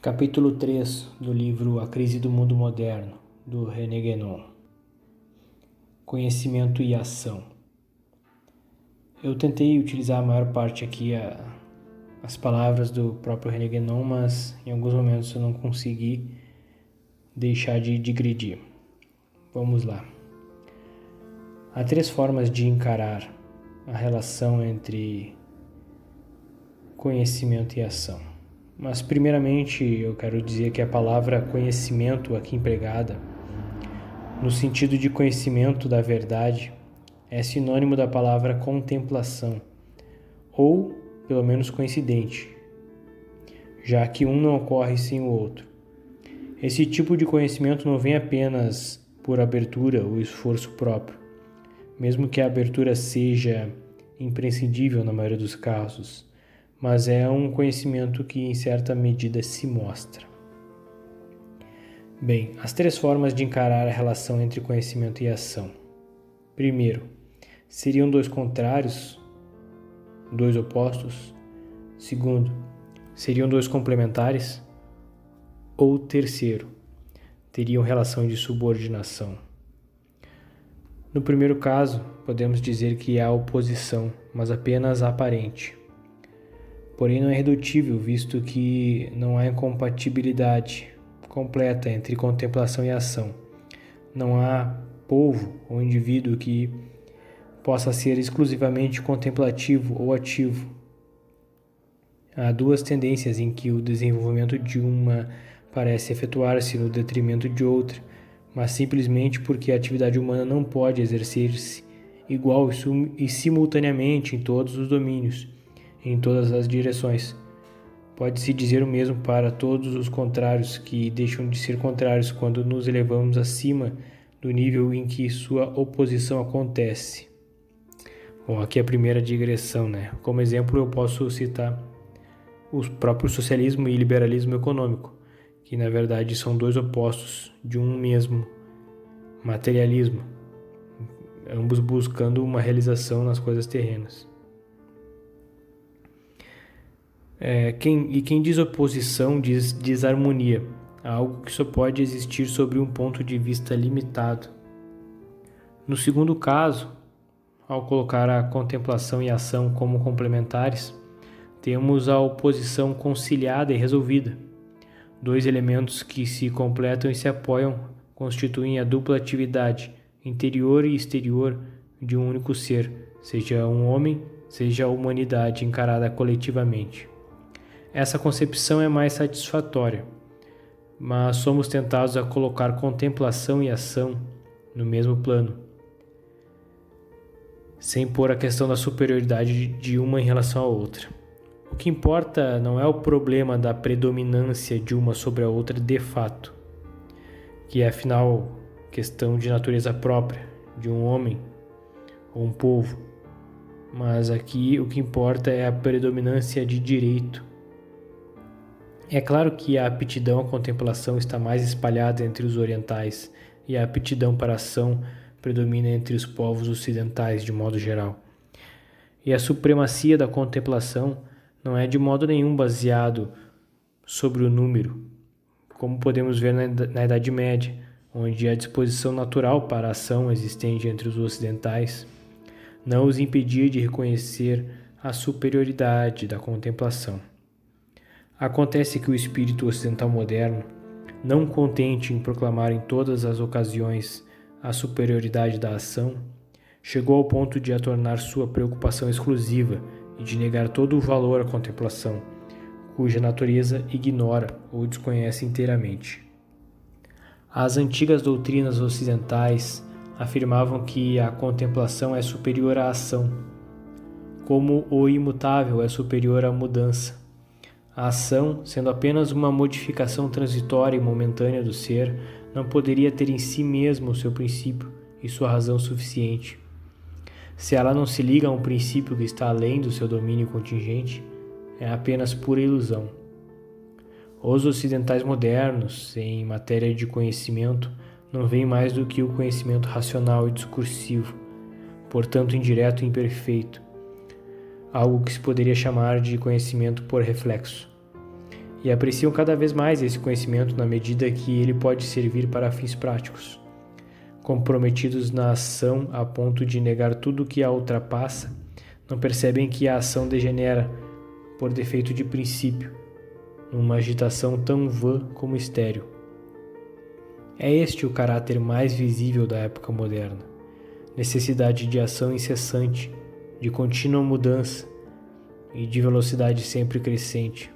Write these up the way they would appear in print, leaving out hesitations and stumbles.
Capítulo 3 do livro A Crise do Mundo Moderno, do René Guénon. Conhecimento e ação. Eu tentei utilizar a maior parte aqui as palavras do próprio René Guénon, mas em alguns momentos eu não consegui deixar de digredir. Vamos lá. Há 3 formas de encarar a relação entre conhecimento e ação. Mas primeiramente eu quero dizer que a palavra conhecimento aqui empregada, no sentido de conhecimento da verdade, é sinônimo da palavra contemplação, ou pelo menos coincidente, já que um não ocorre sem o outro. Esse tipo de conhecimento não vem apenas por abertura ou esforço próprio, mesmo que a abertura seja imprescindível na maioria dos casos, mas é um conhecimento que em certa medida se mostra. Bem, as 3 formas de encarar a relação entre conhecimento e ação. Primeiro, seriam 2 contrários, 2 opostos. Segundo, seriam 2 complementares. Ou terceiro, teriam relação de subordinação. No primeiro caso, podemos dizer que há oposição, mas apenas aparente. Porém, não é redutível, visto que não há incompatibilidade completa entre contemplação e ação. Não há povo ou indivíduo que possa ser exclusivamente contemplativo ou ativo. Há 2 tendências em que o desenvolvimento de uma parece efetuar-se no detrimento de outra, mas simplesmente porque a atividade humana não pode exercer-se igual e simultaneamente em todos os domínios, em todas as direções. Pode-se dizer o mesmo para todos os contrários, que deixam de ser contrários quando nos elevamos acima do nível em que sua oposição acontece. Bom, aqui é a primeira digressão, né? Como exemplo, eu posso citar o próprio socialismo e liberalismo econômico, que na verdade são 2 opostos de um mesmo materialismo, ambos buscando uma realização nas coisas terrenas. Quem diz oposição diz desarmonia, algo que só pode existir sobre um ponto de vista limitado. No segundo caso, ao colocar a contemplação e a ação como complementares, temos a oposição conciliada e resolvida. 2 elementos que se completam e se apoiam constituem a dupla atividade, interior e exterior, de um único ser, seja um homem, seja a humanidade encarada coletivamente. Essa concepção é mais satisfatória, mas somos tentados a colocar contemplação e ação no mesmo plano, sem pôr a questão da superioridade de uma em relação à outra. O que importa não é o problema da predominância de uma sobre a outra de fato, que é afinal questão de natureza própria, de um homem ou um povo, mas aqui o que importa é a predominância de direito. É claro que a aptidão à contemplação está mais espalhada entre os orientais e a aptidão para a ação predomina entre os povos ocidentais de modo geral. E a supremacia da contemplação não é de modo nenhum baseado sobre o número, como podemos ver na Idade Média, onde a disposição natural para a ação existente entre os ocidentais não os impedia de reconhecer a superioridade da contemplação. Acontece que o espírito ocidental moderno, não contente em proclamar em todas as ocasiões a superioridade da ação, chegou ao ponto de a tornar sua preocupação exclusiva e de negar todo o valor à contemplação, cuja natureza ignora ou desconhece inteiramente. As antigas doutrinas ocidentais afirmavam que a contemplação é superior à ação, como o imutável é superior à mudança. A ação, sendo apenas uma modificação transitória e momentânea do ser, não poderia ter em si mesmo o seu princípio e sua razão suficiente. Se ela não se liga a um princípio que está além do seu domínio contingente, é apenas pura ilusão. Os ocidentais modernos, em matéria de conhecimento, não veem mais do que o conhecimento racional e discursivo, portanto indireto e imperfeito, algo que se poderia chamar de conhecimento por reflexo. e apreciam cada vez mais esse conhecimento na medida que ele pode servir para fins práticos. Comprometidos na ação a ponto de negar tudo que a ultrapassa, não percebem que a ação degenera, por defeito de princípio, numa agitação tão vã como estéril. É este o caráter mais visível da época moderna: necessidade de ação incessante, de contínua mudança e de velocidade sempre crescente.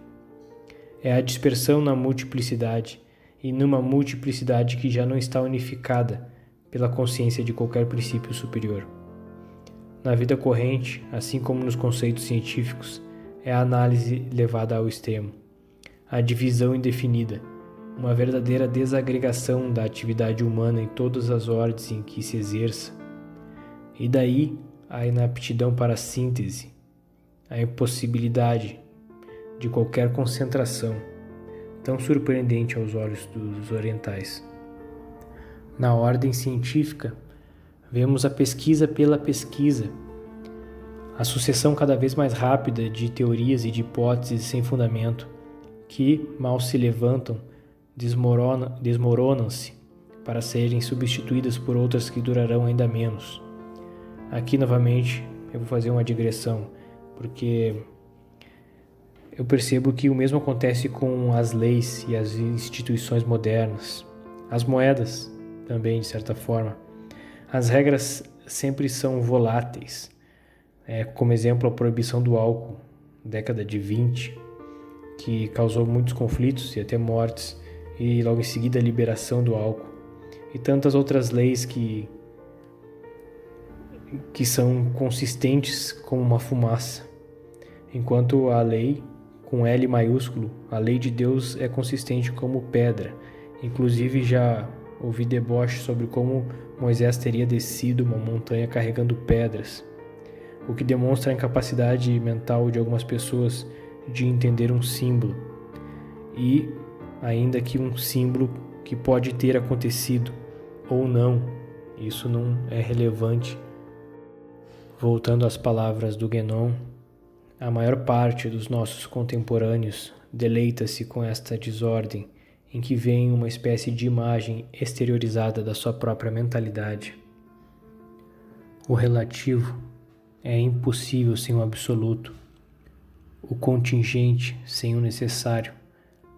É a dispersão na multiplicidade, e numa multiplicidade que já não está unificada pela consciência de qualquer princípio superior. Na vida corrente, assim como nos conceitos científicos, é a análise levada ao extremo, a divisão indefinida, uma verdadeira desagregação da atividade humana em todas as ordens em que se exerça, e daí a inaptidão para a síntese, a impossibilidade de qualquer concentração, tão surpreendente aos olhos dos orientais. Na ordem científica, vemos a pesquisa pela pesquisa, a sucessão cada vez mais rápida de teorias e de hipóteses sem fundamento, que, mal se levantam, desmoronam-se para serem substituídas por outras que durarão ainda menos. Aqui, novamente, eu vou fazer uma digressão, porque eu percebo que o mesmo acontece com as leis e as instituições modernas, as moedas também, de certa forma. As regras sempre são voláteis. Como exemplo, a proibição do álcool, década de 20, que causou muitos conflitos e até mortes, e logo em seguida a liberação do álcool. E tantas outras leis que são consistentes como uma fumaça. Enquanto a lei, com L maiúsculo, a lei de Deus é consistente como pedra. Inclusive já ouvi deboche sobre como Moisés teria descido uma montanha carregando pedras, o que demonstra a incapacidade mental de algumas pessoas de entender um símbolo, e ainda que um símbolo que pode ter acontecido ou não, isso não é relevante. Voltando às palavras do Guénon, a maior parte dos nossos contemporâneos deleita-se com esta desordem em que vem uma espécie de imagem exteriorizada da sua própria mentalidade. O relativo é impossível sem o absoluto, o contingente sem o necessário,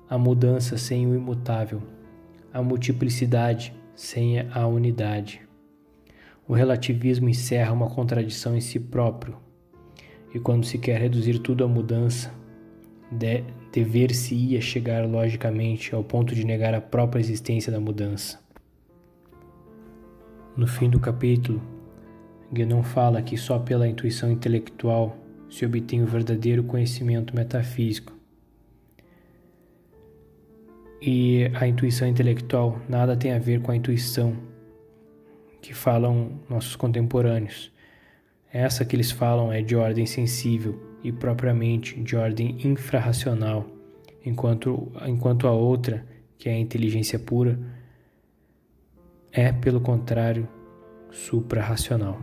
a mudança sem o imutável, a multiplicidade sem a unidade. O relativismo encerra uma contradição em si próprio, e quando se quer reduzir tudo à mudança, dever-se-ia chegar logicamente ao ponto de negar a própria existência da mudança. No fim do capítulo, Guénon fala que só pela intuição intelectual se obtém o verdadeiro conhecimento metafísico. E a intuição intelectual nada tem a ver com a intuição que falam nossos contemporâneos. Essa que eles falam é de ordem sensível e propriamente de ordem infrarracional, enquanto a outra, que é a inteligência pura, é, pelo contrário, suprarracional.